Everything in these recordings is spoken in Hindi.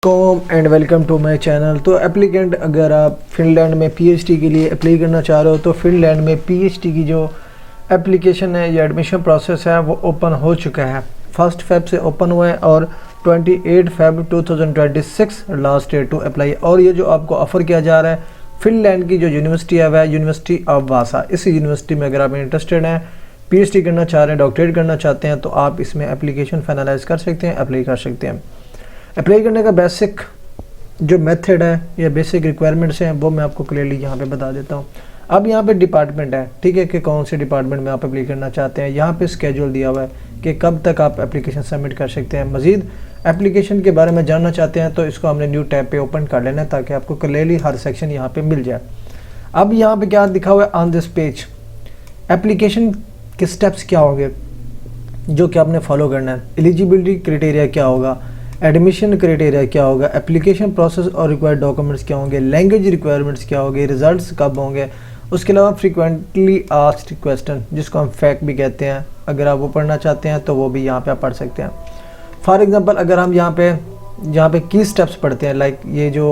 Com and welcome to my channel. तो एप्लीकेंट अगर आप फिनलैंड में पीएचडी के लिए अप्लाई करना चाह रहे हो तो फिनलैंड में पीएचडी की जो एप्लीकेशन है या एडमिशन प्रोसेस है वो ओपन हो चुका है। 1 Feb से ओपन हुआ है और 28 Feb 2026 last date to apply. और ये जो आपको ऑफ़र किया जा रहा है फिनलैंड की जो यूनिवर्सिटी है वह यूनिवर्सिटी ऑफ वासा। इस यूनिवर्सिटी में अगर आप इंटरेस्टेड हैं, पीएचडी करना चाह रहे हैं, डॉक्टरेट करना चाहते हैं तो आप इसमें एप्लीकेशन फाइनलाइज कर सकते हैं, अप्लाई कर सकते हैं। अप्लाई करने का बेसिक जो मेथड है या बेसिक रिक्वायरमेंट्स हैं वो मैं आपको क्लियरली यहाँ पे बता देता हूँ। अब यहाँ पे डिपार्टमेंट है, ठीक है, कि कौन से डिपार्टमेंट में आप अप्लाई करना चाहते हैं। यहाँ पे स्केड्यूल दिया हुआ है कि कब तक आप एप्लीकेशन सबमिट कर सकते हैं। मज़ीद एप्लीकेशन के बारे में जानना चाहते हैं तो इसको हमने न्यू टैब पे ओपन कर लेना है ताकि आपको क्लियरली हर सेक्शन यहाँ पे मिल जाए। अब यहाँ पे क्या दिखा हुआ है ऑन दिस पेज, एप्लीकेशन के स्टेप्स क्या होंगे जो कि आपने फॉलो करना है। एलिजिबिलिटी क्राइटेरिया क्या होगा, एडमिशन क्राइटेरिया क्या होगा, एप्लीकेशन प्रोसेस और रिक्वायर्ड डॉक्यूमेंट्स क्या होंगे, लैंग्वेज रिक्वायरमेंट्स क्या होंगे, रिजल्ट्स कब होंगे। उसके अलावा फ्रीक्वेंटली आस्क्ड क्वेश्चन जिसको हम फैक्ट भी कहते हैं, अगर आप वो पढ़ना चाहते हैं तो वो भी यहाँ पे आप पढ़ सकते हैं। फॉर एग्जांपल अगर हम यहाँ पे की स्टेप्स पढ़ते हैं, लाइक ये जो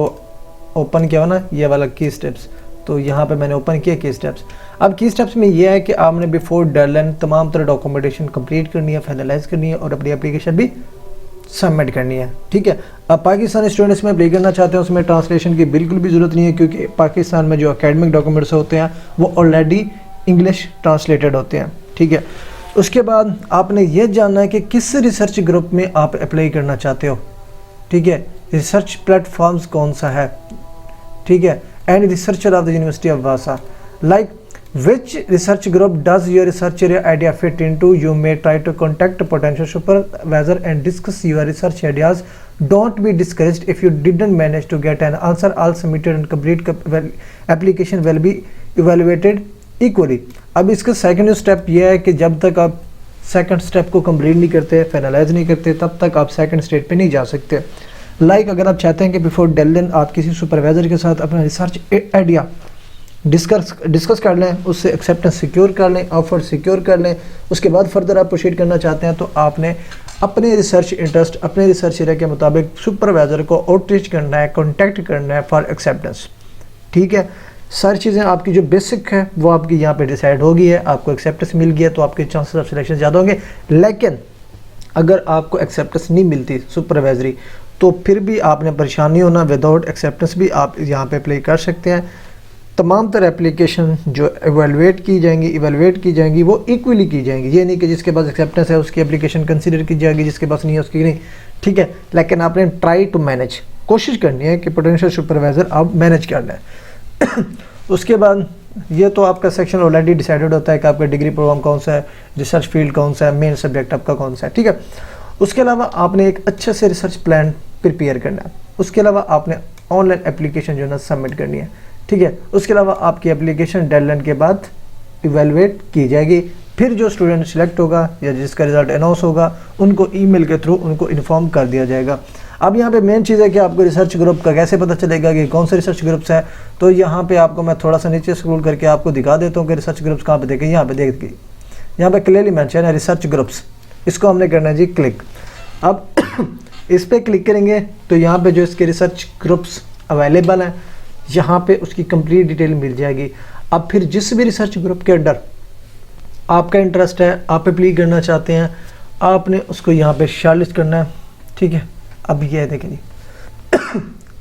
ओपन किया हो ना ये वाला की स्टेप्स, तो यहाँ पे मैंने ओपन किया की स्टेप्स। अब की स्टेप्स में ये है कि आपने बिफोर डेडलाइन तमाम तरह डॉक्यूमेंटेशन कंप्लीट करनी है, फाइनलाइज करनी है और अपनी एप्लीकेशन भी सबमिट करनी है, ठीक है। अब पाकिस्तानी स्टूडेंट्स में अप्लाई करना चाहते हैं उसमें ट्रांसलेशन की बिल्कुल भी ज़रूरत नहीं है क्योंकि पाकिस्तान में जो एकेडमिक डॉक्यूमेंट्स होते हैं वो ऑलरेडी इंग्लिश ट्रांसलेटेड होते हैं, ठीक है। उसके बाद आपने ये जानना है कि किस रिसर्च ग्रुप में आप अप्लाई करना चाहते हो, ठीक है। रिसर्च प्लेटफॉर्म्स कौन सा है, ठीक है, and researcher of the university of Vasa, like which research group does your research area idea fit into. You may try to contact a potential supervisor and discuss your research ideas. Don't be discouraged if you didn't manage to get an answer. All submitted and complete application will be evaluated equally. अब इसका सेकंड स्टेप ये है कि जब तक आप सेकंड स्टेप को कंप्लीट नहीं करते, फाइनलाइज नहीं करते, तब तक आप सेकंड स्टेप पे नहीं जा सकते। लाइक अगर आप चाहते हैं कि बिफोर डेडलाइन आप किसी सुपरवाइजर के साथ अपना रिसर्च आइडिया डिस्कस कर लें, उससे एक्सेप्टेंस सिक्योर कर लें, ऑफर सिक्योर कर लें, उसके बाद फर्दर आप प्रोसीड करना चाहते हैं तो आपने अपने रिसर्च इंटरेस्ट, अपने रिसर्च एरिया के मुताबिक सुपरवाइज़र को आउटरीच करना है, कांटेक्ट करना है फॉर एक्सेप्टेंस, ठीक है। सारी चीज़ें आपकी जो बेसिक है वो आपकी यहाँ पे डिसाइड हो गई है, आपको एक्सेप्टेंस मिल गया तो आपके चांसेस ऑफ सिलेक्शन ज़्यादा होंगे। लेकिन अगर आपको एक्सेप्टेंस नहीं मिलती सुपरवाइजरी तो फिर भी आपने परेशानी होना, विदाउट एक्सेप्टेंस भी आप यहाँ पे अप्लाई कर सकते हैं। तमाम तरह एप्लीकेशन जो इवेलुएट की जाएंगी वो इक्वली की जाएंगी। ये नहीं कि जिसके पास एक्सेप्टेंस है उसकी एप्लीकेशन कंसीडर की जाएगी, जिसके पास नहीं है उसकी नहीं, ठीक है। लेकिन आपने ट्राई टू मैनेज, कोशिश करनी है कि पोटेंशियल सुपरवाइज़र आप मैनेज कर लें। उसके बाद ये तो आपका सेक्शन ऑलरेडी डिसाइडेड होता है कि आपका डिग्री प्रोग्राम कौन सा है, रिसर्च फील्ड कौन सा है, मेन सब्जेक्ट आपका कौन सा है, ठीक है। उसके अलावा आपने एक अच्छे से रिसर्च प्लान प्रिपेयर करना है। उसके अलावा आपने ऑनलाइन एप्लीकेशन जो है ना सबमिट करनी है, ठीक है। उसके अलावा आपकी एप्लीकेशन डेडलाइन के बाद इवेलुएट की जाएगी। फिर जो स्टूडेंट सिलेक्ट होगा या जिसका रिजल्ट अनाउंस होगा उनको ईमेल के थ्रू उनको इन्फॉर्म कर दिया जाएगा। अब यहाँ पे मेन चीज़ है कि आपको रिसर्च ग्रुप का कैसे पता चलेगा कि कौन से रिसर्च ग्रुप्स है। तो यहाँ पे आपको मैं थोड़ा सा नीचे स्क्रॉल करके आपको दिखा देता हूँ कि रिसर्च ग्रुप्स कहाँ पे देखें। यहाँ पे देखिए, यहाँ पे क्लियरली मेंशन है रिसर्च ग्रुप्स, इसको हमने करना है जी क्लिक। अब इस पर क्लिक करेंगे तो यहाँ पे जो इसके रिसर्च ग्रुप्स अवेलेबल हैं यहाँ पे उसकी कंप्लीट डिटेल मिल जाएगी। अब फिर जिस भी रिसर्च ग्रुप के अंडर आपका इंटरेस्ट है, आप अप्लाई करना चाहते हैं, आपने उसको यहाँ पे शॉर्टलिस्ट करना है, ठीक है। अब ये देखें जी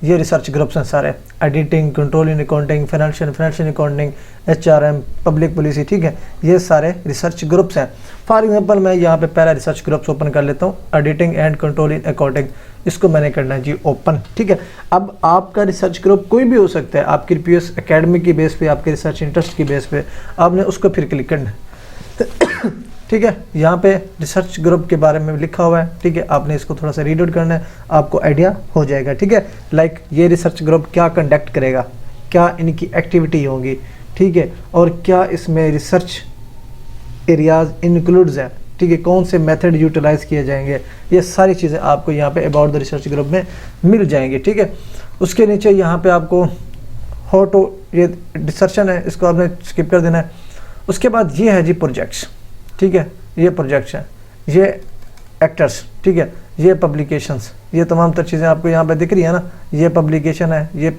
ये रिसर्च ग्रुप्स हैं सारे, editing, controlling accounting, financial accounting, HRM, public policy, ठीक है। ये सारे रिसर्च ग्रुप्स हैं। फॉर एग्जांपल मैं यहाँ पे पहला रिसर्च ग्रुप्स ओपन कर लेता हूँ, एडिटिंग एंड कंट्रोलिंग अकाउंटिंग, इसको मैंने करना है जी ओपन, ठीक है। अब आपका रिसर्च ग्रुप कोई भी हो सकता है, आपकी प्रीवियस एकेडमिक की बेस पे, आपके रिसर्च इंटरेस्ट की बेस पे आपने उसको फिर क्लिक करना है, ठीक है। यहाँ पे रिसर्च ग्रुप के बारे में लिखा हुआ है, ठीक है। आपने इसको थोड़ा सा रीड आउट करना है, आपको आइडिया हो जाएगा, ठीक है। लाइक ये रिसर्च ग्रुप क्या कंडक्ट करेगा, क्या इनकी एक्टिविटी होगी, ठीक है, और क्या इसमें रिसर्च एरियाज इंक्लूड्स हैं, ठीक है, कौन से मेथड यूटिलाइज किए जाएंगे, ये सारी चीज़ें आपको यहाँ पे अबाउट द रिसर्च ग्रुप में मिल जाएंगी, ठीक है। उसके नीचे यहाँ पे आपको हाउ टू, ये डिस्कशन है, इसको आपने स्किप कर देना है। उसके बाद ये है जी प्रोजेक्ट्स, ठीक है, ये प्रोजेक्ट्स हैं, ये एक्टर्स, ठीक है, ये पब्लिकेशंस, ये तमाम तर चीज़ें आपको यहाँ पे दिख रही है ना, ये पब्लिकेशन है, ये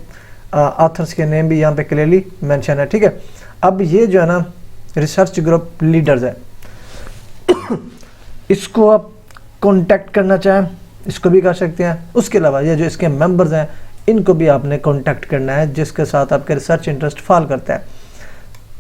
ऑथर्स के नेम भी यहाँ पे क्लियरली मेंशन है, ठीक है। अब ये जो है ना रिसर्च ग्रुप लीडर्स है, इसको आप कांटेक्ट करना चाहें इसको भी कर सकते हैं। उसके अलावा ये जो इसके मेंबर्स हैं इनको भी आपने कांटेक्ट करना है जिसके साथ आपका रिसर्च इंटरेस्ट फॉल करता है।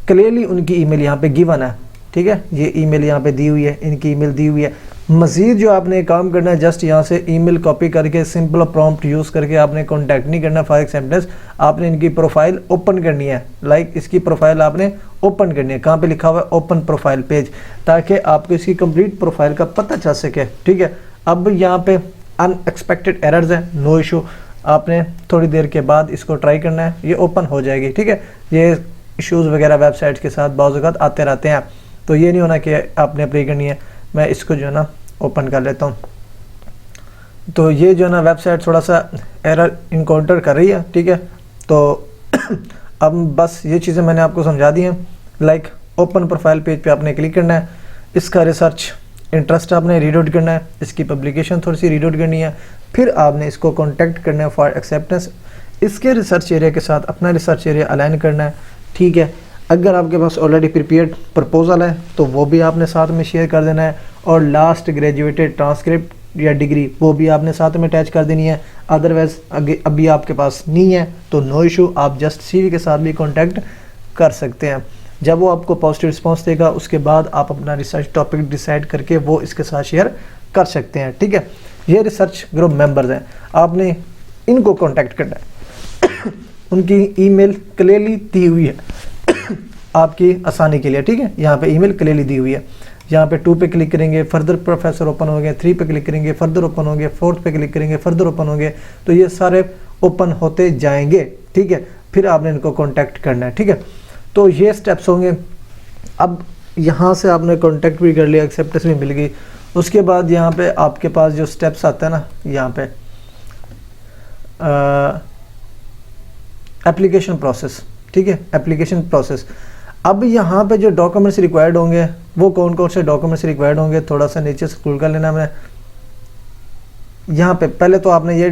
क्लियरली उनकी ईमेल यहाँ पे गिवन है, ठीक है, ये ईमेल यहाँ पे दी हुई है, इनकी ईमेल दी हुई है। मज़ीद जो आपने काम करना है जस्ट यहाँ से ईमेल कॉपी करके सिंपल प्रॉम्प्ट यूज़ करके आपने कांटेक्ट नहीं करना फॉर एक्सेप्टेंस, आपने इनकी प्रोफाइल ओपन करनी है। लाइक इसकी प्रोफाइल आपने ओपन करनी है, कहाँ पे लिखा हुआ है ओपन प्रोफाइल पेज, ताकि आपको इसकी कंप्लीट प्रोफाइल का पता चल सके, ठीक है। अब यहाँ पे अनएक्सपेक्टेड एरर्स हैं, नो इशू, आपने थोड़ी देर के बाद इसको ट्राई करना है, ये ओपन हो जाएगी, ठीक है। ये इश्यूज़ वगैरह वेबसाइट्स के साथ बाज़ औक़ात आते रहते हैं, तो ये नहीं होना कि आपने अप्लाई करनी है। मैं इसको जो है ना ओपन कर लेता हूँ, तो ये जो है ना वेबसाइट थोड़ा सा एरर इनकाउंटर कर रही है, ठीक है। तो अब बस ये चीज़ें मैंने आपको समझा दी हैं। लाइक ओपन प्रोफाइल पेज पे आपने क्लिक करना है, इसका रिसर्च इंटरेस्ट आपने रीड आउट करना है, इसकी पब्लिकेशन थोड़ी सी रीड आउट करनी है, फिर आपने इसको कॉन्टैक्ट करना है फॉर एक्सेप्टेंस, इसके रिसर्च एरिया के साथ अपना रिसर्च एरिया अलाइन करना है, ठीक है। अगर आपके पास ऑलरेडी प्रिपेयर्ड प्रपोजल है तो वो भी आपने साथ में शेयर कर देना है, और लास्ट ग्रेजुएटेड ट्रांसक्रिप्ट या डिग्री वो भी आपने साथ में अटैच कर देनी है। अदरवाइज अभी आपके पास नहीं है तो नो इशू, आप जस्ट CV के साथ भी कॉन्टैक्ट कर सकते हैं। जब वो आपको पॉजिटिव रिस्पॉन्स देगा उसके बाद आप अपना रिसर्च टॉपिक डिसाइड करके वो इसके साथ शेयर कर सकते हैं, ठीक है। ये रिसर्च ग्रुप मेंबर्स हैं, आपने इनको कॉन्टैक्ट करना है। उनकी ईमेल क्लियरली दी हुई है आपकी आसानी के लिए, ठीक है। यहाँ पे ईमेल क्लियरली दी हुई है, यहाँ पे 2 पे क्लिक करेंगे फर्दर प्रोफेसर ओपन हो गए, 3 पे क्लिक करेंगे फर्दर ओपन होंगे, 4th पे क्लिक करेंगे फर्दर ओपन होंगे, तो ये सारे ओपन होते जाएंगे, ठीक है। फिर आपने इनको कॉन्टैक्ट करना है, ठीक है। तो ये स्टेप्स होंगे। अब यहाँ से आपने कॉन्टैक्ट भी कर लिया, एक्सेप्टेंस भी मिल गई, उसके बाद यहाँ पे आपके पास जो स्टेप्स आते हैं ना, यहाँ पे एप्लीकेशन प्रोसेस, ठीक है, एप्लीकेशन प्रोसेस। अब यहाँ पे जो डॉक्यूमेंट्स रिक्वायर्ड होंगे वो कौन कौन से डॉक्यूमेंट्स रिक्वायर्ड होंगे, थोड़ा सा नीचे स्क्रॉल कर लेना मैंने। यहाँ पे पहले तो आपने ये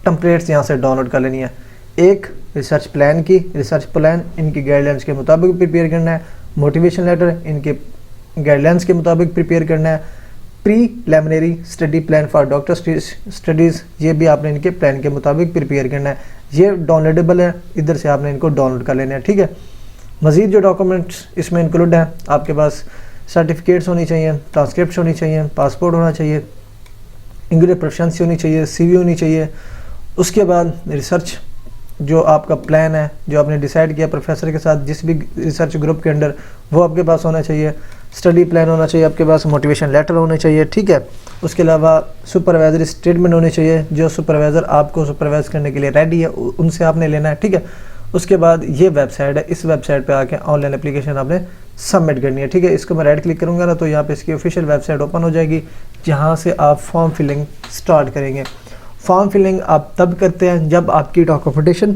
टेम्पलेट्स यहाँ से डाउनलोड कर लेनी है। एक रिसर्च प्लान की, रिसर्च प्लान इनकी गाइडलाइंस के मुताबिक प्रिपेयर करना है, मोटिवेशन लेटर इनके गाइडलाइंस के मुताबिक प्रिपेयर करना है, preliminary study plan for doctor studies ये भी आपने इनके प्लान के मुताबिक प्रिपेयर करना है। ये डाउनलोडेबल है, इधर से आपने इनको डाउनलोड कर लेना है, ठीक है। मज़ीद जो डॉक्यूमेंट्स इसमें इंक्लूड हैं, आपके पास सर्टिफिकेट्स होनी चाहिए, ट्रांसक्रिप्ट होनी चाहिए, पासपोर्ट होना चाहिए, इंग्लिश प्रोफिशिएंसी होनी चाहिए, CV होनी चाहिए। उसके बाद रिसर्च जो आपका प्लान है जो आपने डिसाइड किया प्रोफेसर के साथ जिस भी रिसर्च ग्रुप के अंडर, वो आपके पास होना चाहिए। स्टडी प्लान होना चाहिए आपके पास, मोटिवेशन लेटर होने चाहिए, ठीक है। उसके अलावा सुपरवाइजरी स्टेटमेंट होनी चाहिए, जो सुपरवाइज़र आपको सुपरवाइज करने के लिए रेडी है उनसे आपने लेना है, ठीक है। उसके बाद ये वेबसाइट है, इस वेबसाइट पे आके ऑनलाइन एप्लीकेशन आपने सबमिट करनी है, ठीक है। इसको मैं राइट क्लिक करूँगा ना तो यहाँ पे इसकी ऑफिशियल वेबसाइट ओपन हो जाएगी, जहाँ से आप फॉर्म फिलिंग स्टार्ट करेंगे। फॉर्म फिलिंग आप तब करते हैं जब आपकी डॉक्यूमेंटेशन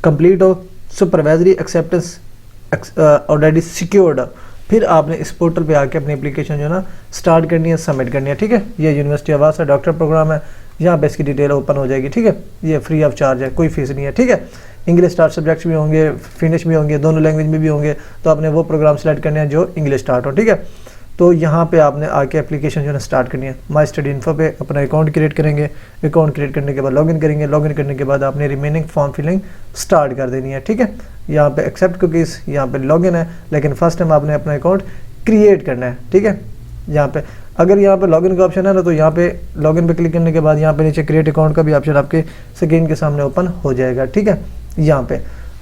कंप्लीट हो, सुपरवाइजरी एक्सेप्टेंस ऑलरेडी सिक्योर्ड हो, फिर आपने इस पोर्टल पे आके अपनी एप्लीकेशन जो है ना स्टार्ट करनी है, सबमिट करनी है, ठीक है। ये यूनिवर्सिटी आवास है, डॉक्टर प्रोग्राम है, यहाँ पे इसकी डिटेल ओपन हो जाएगी, ठीक है। ये फ्री ऑफ चार्ज है, कोई फीस नहीं है, ठीक है। इंग्लिश स्टार्ट सब्जेक्ट्स भी होंगे, फिनिश भी होंगे, दोनों लैंग्वेज में भी होंगे, तो आपने वो प्रोग्राम सेलेक्ट करने हैं जो इंग्लिश स्टार्ट हो, ठीक है। तो यहाँ पे आपने आके एप्लीकेशन जो है स्टार्ट करनी है। माई स्टडी इन्फो पे अपना अकाउंट क्रिएट करेंगे, अकाउंट क्रिएट करने के बाद लॉगिन करेंगे, लॉगिन करने के बाद आपने रिमेनिंग फॉर्म फिलिंग स्टार्ट कर देनी है, ठीक है। यहाँ पे एक्सेप्ट कुकीज़, यहाँ पे लॉगिन है, लेकिन फर्स्ट टाइम आपने अपना अकाउंट क्रिएट करना है, ठीक है। यहाँ पे अगर यहाँ पे लॉगिन का ऑप्शन है ना तो यहाँ पे लॉगिन पे क्लिक करने के बाद यहाँ पे नीचे क्रिएट अकाउंट का भी ऑप्शन आपके स्क्रीन के सामने ओपन हो जाएगा, ठीक है। यहाँ पे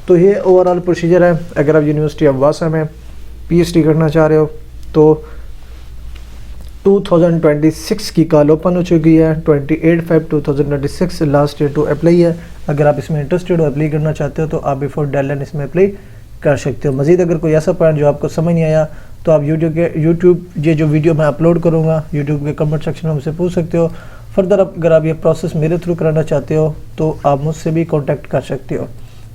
तो ये ओवरऑल प्रोसीजर है। अगर आप यूनिवर्सिटी ऑफ वासा में PhD करना चाह रहे हो तो 2026 की कॉल ओपन हो चुकी है, 28/5/2026 लास्ट डेट टू अप्लाई है। अगर आप इसमें इंटरेस्टेड हो, अप्लाई करना चाहते हो तो आप बिफोर डेडलाइन इसमें अप्लाई कर सकते हो। मज़ीद अगर कोई ऐसा पॉइंट जो आपको समझ नहीं आया तो आप यूट्यूब ये जो वीडियो मैं अपलोड करूँगा यूट्यूब के कमेंट सेक्शन में मुझसे पूछ सकते हो। फर्दर अगर आप ये प्रोसेस मेरे थ्रू कराना चाहते हो तो आप मुझसे भी कॉन्टैक्ट कर सकते हो।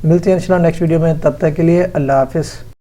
मिलते हैं इंशाल्लाह नेक्स्ट वीडियो में, तब तक के लिए अल्लाह हाफिज़।